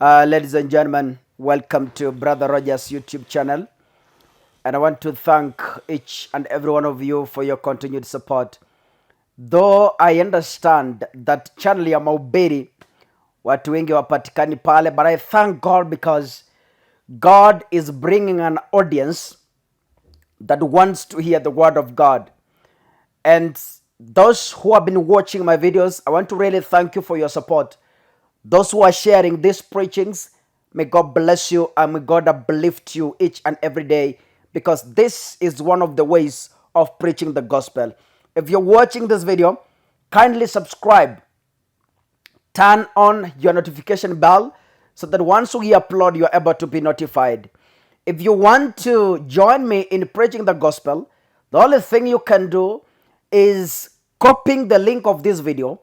Ladies and gentlemen, welcome to Brother Roger's YouTube channel. And I want to thank each and every one of you for your continued support. Though I understand that channel ya mahubiri watu wengi wapatikani pale, but I thank God because God is bringing an audience that wants to hear the word of God. And those who have been watching my videos, I want to really thank you for your support. Those who are sharing these preachings, may God bless you and may God uplift you each and every day, because this is one of the ways of preaching the gospel. If you're watching this video, kindly subscribe, turn on your notification bell so that once we upload, you're able to be notified. If you want to join me in preaching the gospel, the only thing you can do is copying the link of this video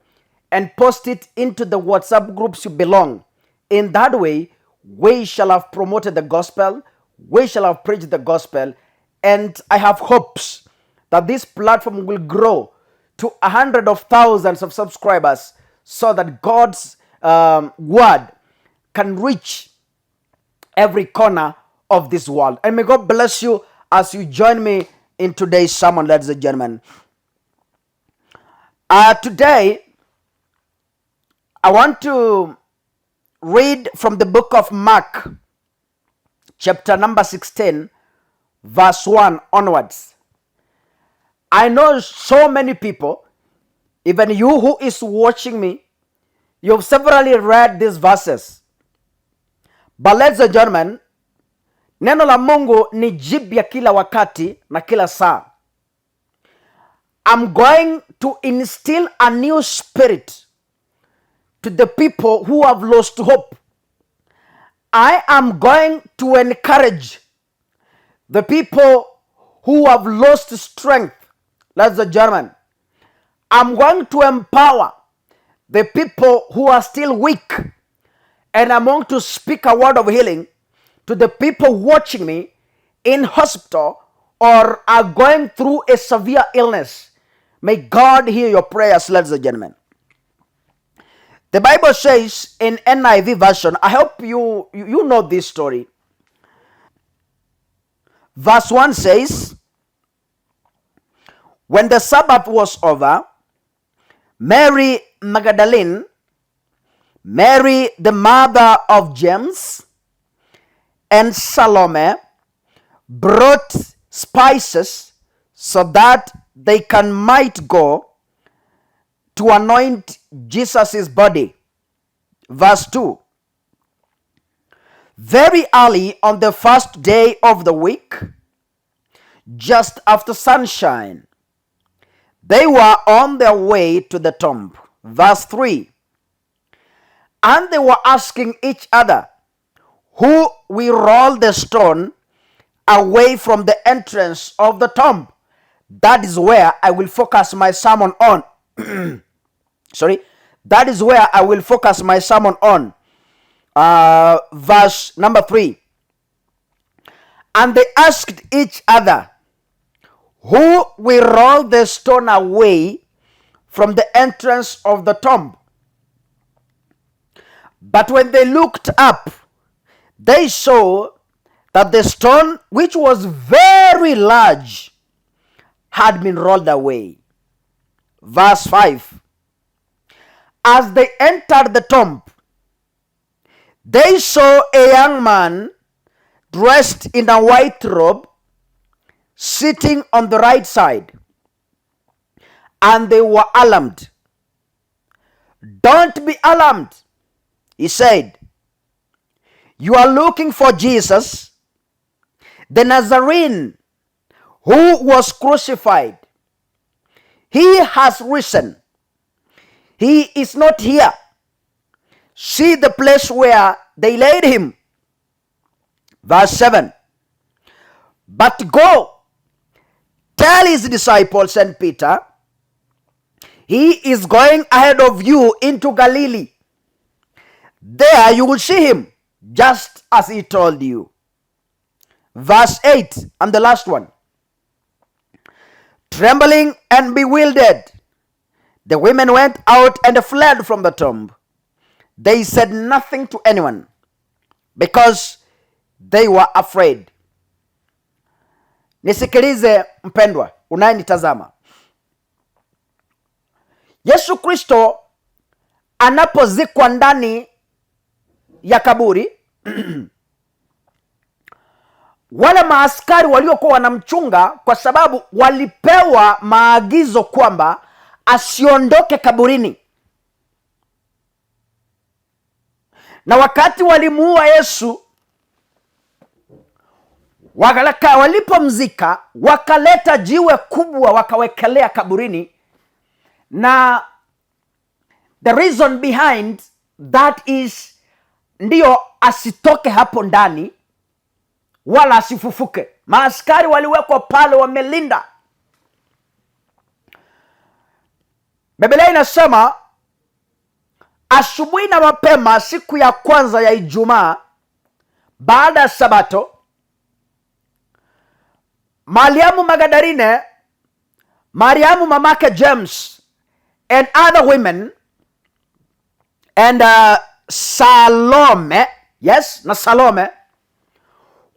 and post it into the WhatsApp groups you belong. In that way, we shall have promoted the gospel, we shall have preached the gospel, and I have hopes that this platform will grow to 100,000s of subscribers so that God's word can reach every corner of this world. And may God bless you as you join me in today's sermon, ladies and gentlemen. Today, I want to read from the book of Mark, chapter number 16, verse 1 onwards. I know so many people, even you who is watching me, you've severally read these verses. But ladies and gentlemen, neno la Mungu ni jipya kila wakati na kila saa. I'm going to instill a new spirit to the people who have lost hope. I am going to encourage the people who have lost strength. Ladies and gentlemen, I'm going to empower the people who are still weak. And I'm going to speak a word of healing to the people watching me in hospital or are going through a severe illness. May God hear your prayers, ladies and gentlemen. The Bible says in NIV version, I hope you know this story. Verse 1 says, when the Sabbath was over, Mary Magdalene, Mary the mother of James, and Salome brought spices so that they might go to anoint Jesus' body. Verse 2. Very early on the first day of the week, just after sunshine, they were on their way to the tomb. Verse 3. And they were asking each other, who will roll the stone away from the entrance of the tomb? That is where I will focus my sermon on. That is where I will focus my sermon on. Verse number 3. And they asked each other, who will roll the stone away from the entrance of the tomb? But when they looked up, they saw that the stone, which was very large, had been rolled away. Verse 5. As they entered the tomb, they saw a young man dressed in a white robe sitting on the right side, and they were alarmed. Don't be alarmed, he said. You are looking for Jesus, the Nazarene, who was crucified. He has risen. He is not here. See the place where they laid him. Verse 7. But go, tell his disciples and Peter, he is going ahead of you into Galilee. There you will see him, just as he told you. Verse 8, and the last one. Trembling and bewildered, the women went out and fled from the tomb. They said nothing to anyone, because they were afraid. Nisikilize mpendwa unayenitazama. Yesu Kristo anapozikwa ndani ya kaburi wale maaskari waliokuwa wanamchunga, kwa sababu walipewa maagizo kwamba asiondoke kaburini. Na wakati walimuua Yesu, walipomzika wakaleta jiwe kubwa wakawekelea kaburini, na the reason behind that is ndiyo asitoke hapo ndani wala asifufuke. Maaskari waliwekwa pale wamelinda. Biblia inasema asubuhi na mapema siku ya kwanza ya Ijumaa baada ya Sabato, Mariamu Magdalene, Mariamu mamake James and other women and Salome, yes, na Salome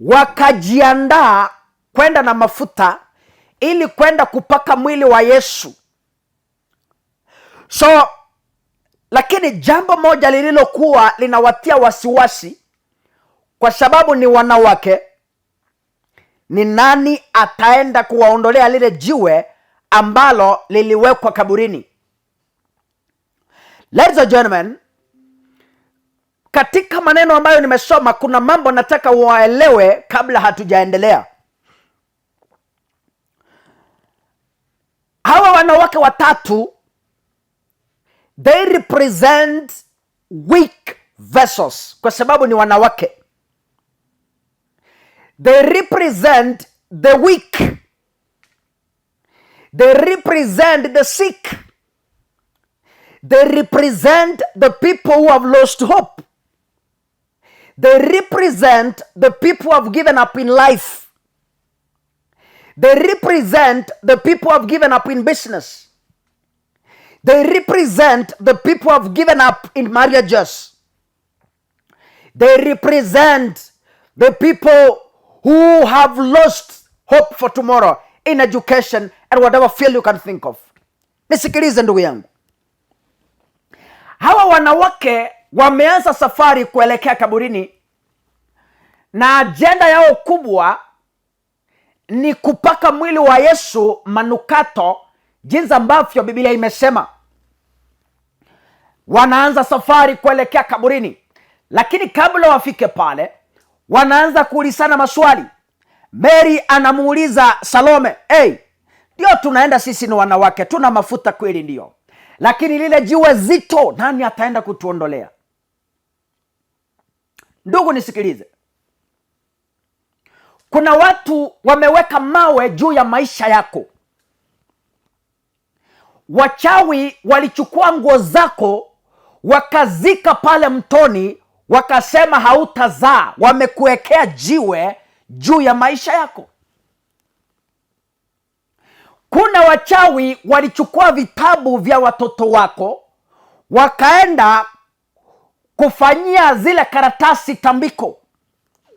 wakajiandaa kwenda na mafuta ili kwenda kupaka mwili wa Yesu. So lakini jambo moja lililokuwa linawatia wasiwasi, kwa sababu ni wanawake, ni nani ataenda kuwaondolea lile jiwe ambalo liliwekwa kaburini. Ladies and gentlemen, katika maneno ambayo nimesoma kuna mambo nataka waelewe kabla hatujaendelea. Hawa wanawake watatu, they represent weak vessels, kwa sababu ni wanawake. They represent the weak. They represent the sick. They represent the people who have lost hope. They represent the people who have given up in life. They represent the people who have given up in business. They represent the people who have given up in marriages. They represent the people who have lost hope for tomorrow in education and whatever field you can think of. Nisikilize ndugu yangu. Hawa wanawake wameanza safari kuelekea kaburini, na ajenda yao kubwa ni kupaka mwili wa Yesu manukato, jinsi ambavyo Biblia imesema. Wanaanza safari kuelekea kaburini, lakini kabla wafike pale wanaanza kuulizana maswali. Mary anamuuliza Salome, ndio tunaenda sisi ni wanawake, tuna mafuta kweli ndio, lakini lile jiwe zito nani ataenda kutuondolea? Ndugu nisikilize. Kuna watu wameweka mawe juu ya maisha yako. Wachawi walichukua nguo zako wakazika pale mtoni, wakasema hautazaa. Wamekuwekea jiwe juu ya maisha yako. Kuna wachawi walichukua vitabu vya watoto wako wakaenda kufanyia zile karatasi tambiko,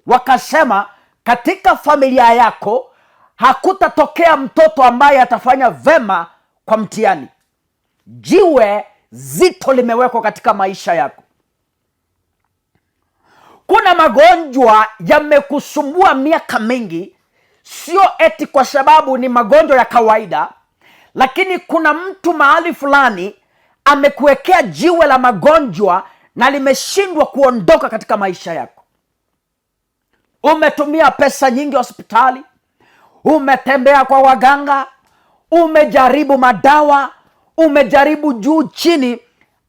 wakasema katika familia yako hakutatokea mtoto ambaye atafanya vema kwa mtihani. Jiwe zito limewekwa katika maisha yako. Kuna magonjwa yamekusumbua miaka mingi, sio eti kwa sababu ni magonjwa ya kawaida, lakini kuna mtu mahali fulani amekuwekea jiwe la magonjwa na limeshindwa kuondoka katika maisha yako. Umetumia pesa nyingi hospitali, umetembea kwa waganga, umejaribu madawa, umejaribu juu chini,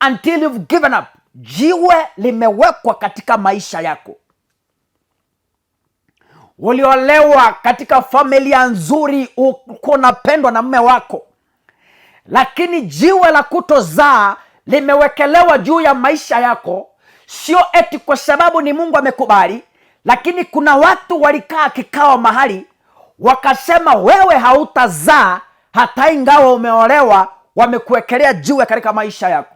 until you've given up. Jiwe limewekwa katika maisha yako. Uliolewa katika familia nzuri, uko unapendwa na mume wako, lakini jiwe la kutozaa limewekelewa juu ya maisha yako. Sio eti kwa sababu ni Mungu amekubali, lakini kuna watu walikaa kikao mahali wakasema wewe hautazaa hata ingawa umeolewa. Wamekuwekelea jiwe katika maisha yako.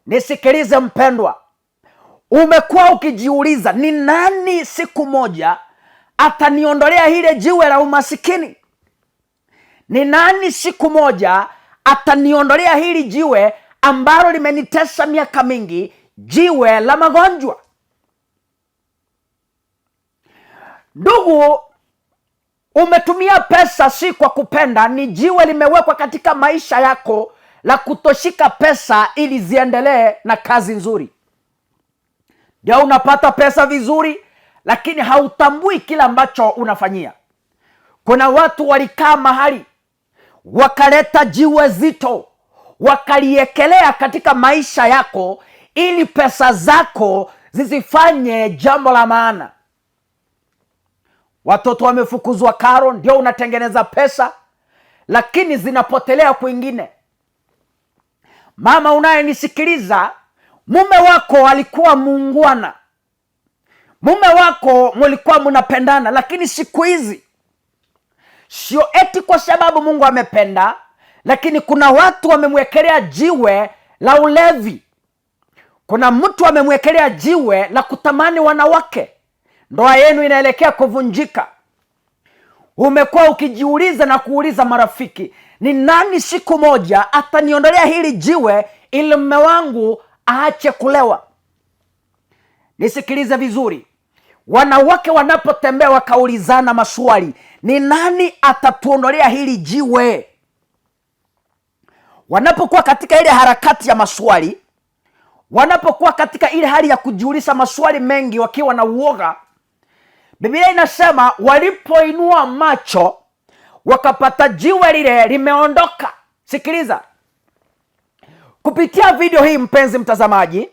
Nisikilize mpendwa, Umekuwa ukijiuliza, ni nani siku moja ataniondolea hile jiwe la umasikini? Ni nani siku moja ataniondolea hili jiwe ambalo limenitesa miaka mingi, jiwe la magonjwa? Ndugu, umetumia pesa si kwa kupenda, ni jiwe limewekwa katika maisha yako la kutoshika pesa ili ziendelee na kazi nzuri. Ndio unapata pesa vizuri, lakini hautambui kila ambacho unafanyia. Kuna watu walikaa mahali wakaleta jiwe zito, wakaliekelea katika maisha yako ili pesa zako zisifanye jambo la maana. Watoto wamefukuzwa karo, ndio unatengeneza pesa, lakini zinapotelea kwingine. Mama unayenisikiliza, mume wako alikuwa muungwana, mume wako mulikuwa mnapendana, lakini siku hizi sio eti kwa sababu Mungu amependa, lakini kuna watu wamemwekelea jiwe la ulevi. Kuna mtu amemwekelea jiwe la kutamani wanawake. Ndoa yenu inaelekea kuvunjika. Umekuwa ukijiuliza na kuuliza marafiki, ni nani siku moja ataniondolea hili jiwe ili mume wangu aache kulewa? Nisikilize vizuri. Wanawake wanapotembea wakaulizana maswali, ni nani atatuondolea hili jiwe? Wanapokuwa katika ile harakati ya maswali, wanapokuwa katika ile hali ya kujiuliza maswali mengi wakiwa na uoga, Biblia inasema walipoinua macho wakapata jiwe lile limeondoka. Sikiliza. Kupitia video hii mpenzi mtazamaji,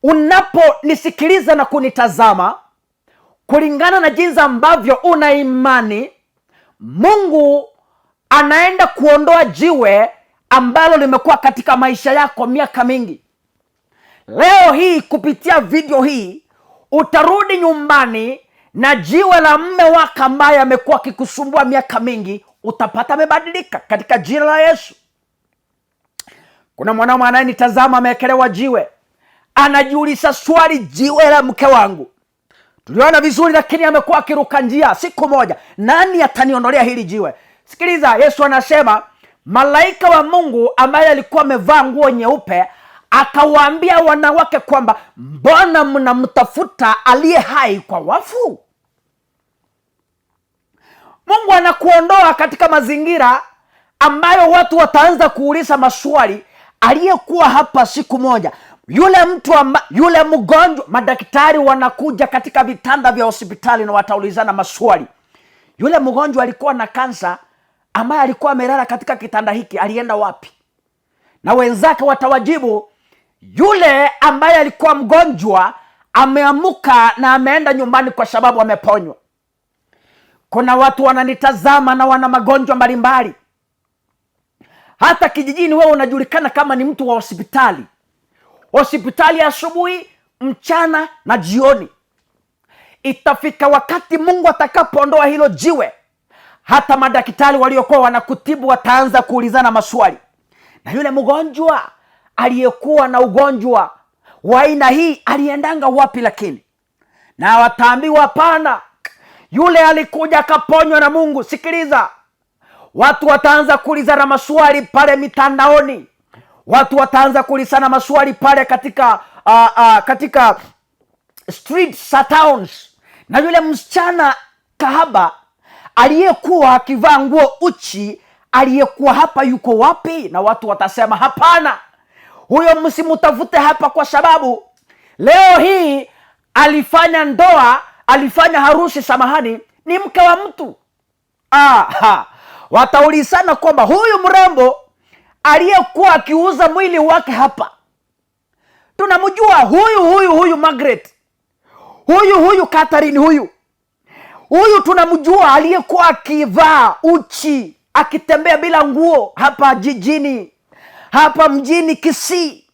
unaponisikiliza na kunitazama, kulingana na jinsi ambavyo una imani, Mungu anaenda kuondoa jiwe ambalo limekuwa katika maisha yako miaka mingi. Leo hii kupitia video hii utarudi nyumbani na jiwe la mume wako ambaye amekuwa akikusumbua miaka mingi utapata amebadilika katika jina la Yesu. Kuna mwanaume anayenitazama amekelewa jiwe, anajiuliza swali, jiwe la mke wangu tuliona vizuri, lakini amekuwa akiruka njia. Siku moja nani ataniondolea hili jiwe? Sikiliza, Yesu anasema malaika wa Mungu ambaye alikuwa amevaa nguo nyeupe akawaambia wanawake kwamba mbona mnamtafuta aliye hai kwa wafu? Mungu anakuondoa katika mazingira ambayo watu wataanza kuuliza maswali. Aliyekuwa hapa siku moja, yule mtu yule mgonjwa, madaktari wanakuja katika vitanda vya hospitali na wataulizana maswali. Yule mgonjwa alikuwa na kansa ambaye alikuwa amelala katika kitanda hiki, alienda wapi? Na wenzake watawajibu, yule ambaye alikuwa mgonjwa ameamuka na ameenda nyumbani kwa sababu ameponywa. Kuna watu wananitazama na wana magonjwa mbalimbali. Hata kijijini wewe unajulikana kama ni mtu wa hospitali. Hospitali asubuhi, mchana na jioni. Itafika wakati Mungu atakapoondoa hilo jiwe, hata madaktari waliokuwa wanakutibu wataanza kuulizana maswali. Na yule mgonjwa aliyekuwa na ugonjwa wa aina hii aliendanga wapi? Lakini na wataambiwa hapana, yule alikuja akaponywa na Mungu. Sikiliza, watu wataanza kuulizana maswali pale mitandaoni. Watu wataanza kuulizana maswali pale katika streets za towns. Na yule msichana kahaba aliyekuwa akivaa nguo uchi, aliyekuwa hapa yuko wapi? Na watu watasema hapana, huyo msimutafute hapa, kwa sababu leo hii alifanya ndoa, alifanya harusi, samahani, ni mke wa mtu. Wataulizana kwamba huyu mrembo aliyekuwa akiuza mwili wake hapa, tunamjua huyu Margaret, huyu Catherine, huyu tunamjua, aliyekuwa akivaa uchi akitembea bila nguo hapa jijini, hapa mjini Kisii,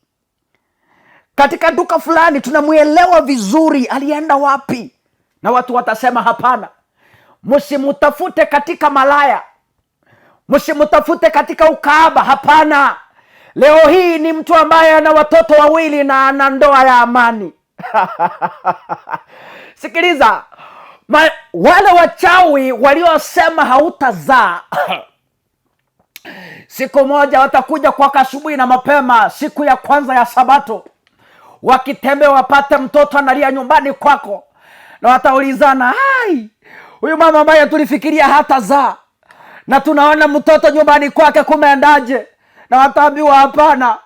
katika duka fulani, tunamuelewa vizuri, alienda wapi? Na watu watasema hapana, msimutafute katika malaya, msimutafute katika ukahaba, hapana. Leo hii ni mtu ambaye ana watoto wawili na ana ndoa ya amani. Sikiliza, wale wachawi waliosema hautazaa siku moja watakuja kwa asubuhi na mapema, siku ya kwanza ya Sabato, wakitembea wapate mtoto analia nyumbani kwako, na wataulizana, hai, huyu mama ambaye tulifikiria hatazaa na tunaona mtoto nyumbani kwake kumeendaje? Na wataambiwa, hapana,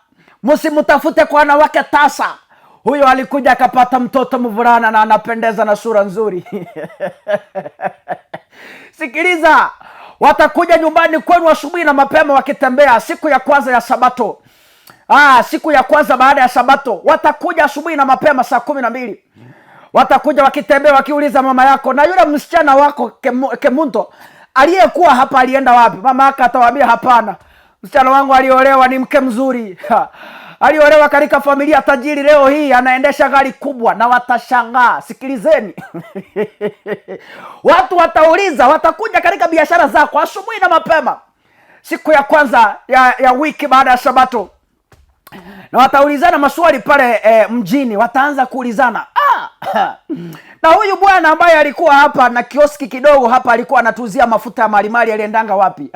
msimtafute kwa wanawake tasa, huyo alikuja akapata mtoto mvulana na anapendeza na sura nzuri. Sikiliza, watakuja nyumbani kwenu asubuhi na mapema wakitembea, siku ya kwanza ya Sabato. Siku ya kwanza baada ya Sabato, watakuja asubuhi na mapema saa 12. Watakuja wakitembea wakiuliza mama yako, na yule msichana wako Kemunto aliyekuwa hapa alienda wapi? Mama yake atawaambia, hapana, msichana wangu aliolewa, ni mke mzuri. Aliolewa katika familia tajiri, leo hii anaendesha gari kubwa. Na watashangaa. Sikilizeni. Watu watauliza, watakuja katika biashara zako asubuhi na mapema, siku ya kwanza ya wiki baada ya Sabato, na wataulizana maswali pale mjini. Wataanza kuulizana, na huyu bwana ambaye alikuwa hapa na kioski kidogo hapa, alikuwa anatuzia mafuta ya malimali, aliendanga wapi?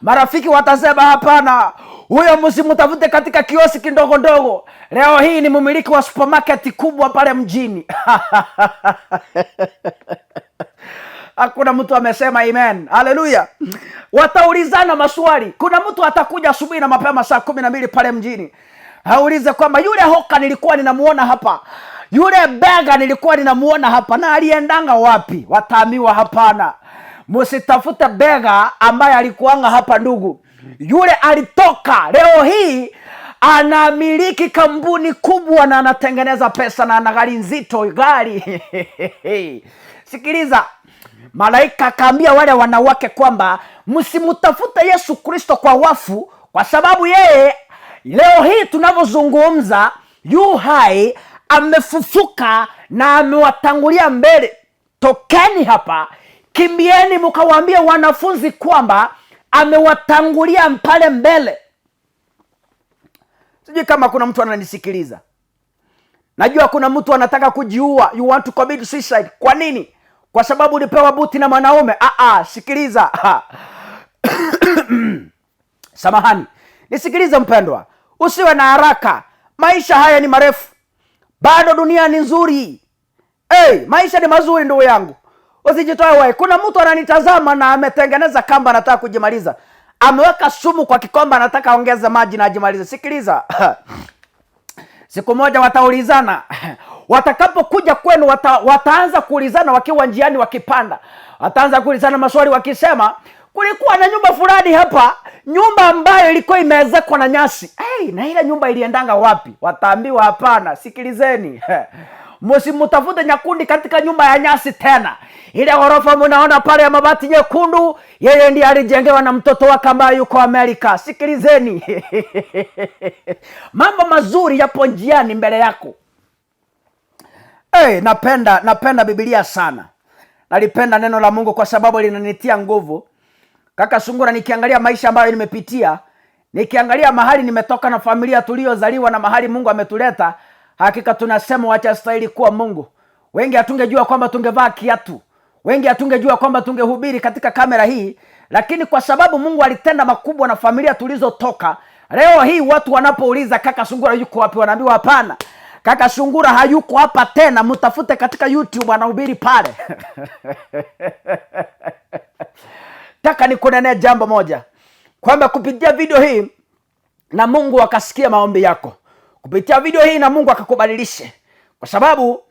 Marafiki watasema, hapana, huyo msimtafute katika kioski ndogo ndogo, leo hii ni mmiliki wa supermarket kubwa pale mjini. Hakuna mtu amesema amen. Haleluya. Wataulizana maswali. Kuna mtu atakuja asubuhi na mapema saa 12 pale mjini, aulize kwamba yule hoka nilikuwa ninamuona hapa, yule bega nilikuwa ninamuona hapa, na aliendanga wapi? Wataambiwa, hapana, msitafute bega ambaye alikuanga hapa ndugu, yule alitoka, leo hii anamiliki kampuni kubwa na anatengeneza pesa na ana gari nzito, gari. Sikiliza, malaika akaambia wale wanawake kwamba msimtafute Yesu Kristo kwa wafu, kwa sababu yeye leo hii tunavyozungumza yu hai, amefufuka na amewatangulia mbele. Tokeni hapa, kimbieni mkawaambie wanafunzi kwamba amewatangulia pale mbele. Sijui kama kuna mtu ananisikiliza. Najua kuna mtu anataka kujiua. You want to commit suicide. Kwa nini? Kwa sababu ulipewa buti na mwanaume. Sikiliza. Samahani. Nisikilize mpendwa. Usiwe na haraka. Maisha haya ni marefu. Bado dunia ni nzuri. Maisha ni mazuri ndugu yangu. Usijitoe wewe. Kuna mtu ananitazama na ametengeneza kamba, anataka kujimaliza. Ameweka sumu kwa kikombe, anataka ongeza maji na ajimalize. Sikiliza. Siku moja wataulizana. Watakapokuja kwenu wataanza kuulizana wakiwa njiani wakipanda. Wataanza kuulizana maswali wakisema, kulikuwa na nyumba fulani hapa, nyumba ambayo ilikuwa imeezekwa na nyasi. Na ile nyumba iliendanga wapi? Wataambiwa, hapana, sikilizeni. Msimtafute Nyakundi katika nyumba ya nyasi tena. Ile ghorofa mnaona pale ya mabati nyekundu, yeye ndiye alijengewa na mtoto wake ambaye yuko Amerika. Sikilizeni. Mambo mazuri yapo njiani mbele yako. Napenda Biblia sana. Nalipenda neno la Mungu kwa sababu linanitia nguvu. Kaka Sungura, nikiangalia maisha ambayo nimepitia, nikiangalia mahali nimetoka na familia tuliozaliwa na mahali Mungu ametuleta, hakika tunasema wacha stahili kuwa Mungu. Wengi hatungejua kwamba tungevaa kiatu. Wengi hatungejua kwamba tungehubiri katika kamera hii, lakini kwa sababu Mungu alitenda makubwa na familia tulizotoka, leo hii watu wanapouliza Kaka Sungura yuko wapi, wanaambiwa hapana, Kaka Sungura hayuko hapa tena, mtafute katika YouTube, anahubiri pale. Taka nikunenea jambo moja, kwamba kupitia video hii na Mungu akasikia maombi yako. Kupitia video hii na Mungu akakubadilishe. Kwa sababu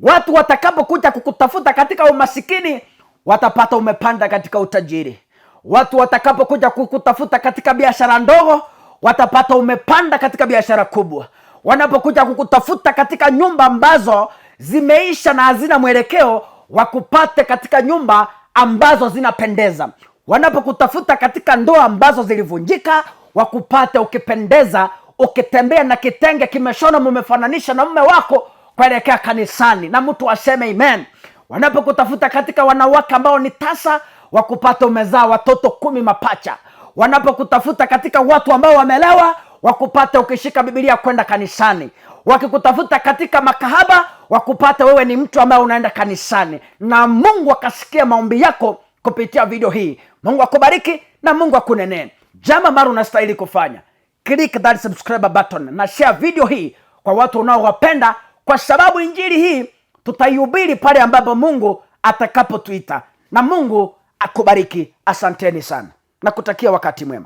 watu watakapokuja kukutafuta katika umasikini, watapata umepanda katika utajiri. Watu watakapokuja kukutafuta katika biashara ndogo, watapata umepanda katika biashara kubwa. Wanapokuja kukutafuta katika nyumba ambazo zimeisha na hazina mwelekeo, wakupate katika nyumba ambazo zinapendeza. Wanapokutafuta katika ndoa ambazo zilivunjika, wakupate ukipendeza, ukitembea na kitenge kimeshona, mumefananisha na mume wako kuelekea kanisani, na mtu aseme amen. Wanapokutafuta katika wanawake ambao ni tasa, wakupate umezaa watoto 10 mapacha. Wanapokutafuta katika watu ambao wamelewa, wakupate ukishika Biblia kwenda kanisani. Wakikutafuta katika makahaba, wakupata wewe ni mtu ambaye unaenda kanisani, na Mungu akasikia maombi yako kupitia video hii. Mungu akubariki na Mungu akunenee. Jambo ambalo unastahili kufanya, click that subscribe button na share video hii kwa watu unaowapenda, kwa sababu injili hii tutaihubiri pale ambapo Mungu atakapotuita. Na Mungu akubariki. Asanteni sana na kutakia wakati mwema.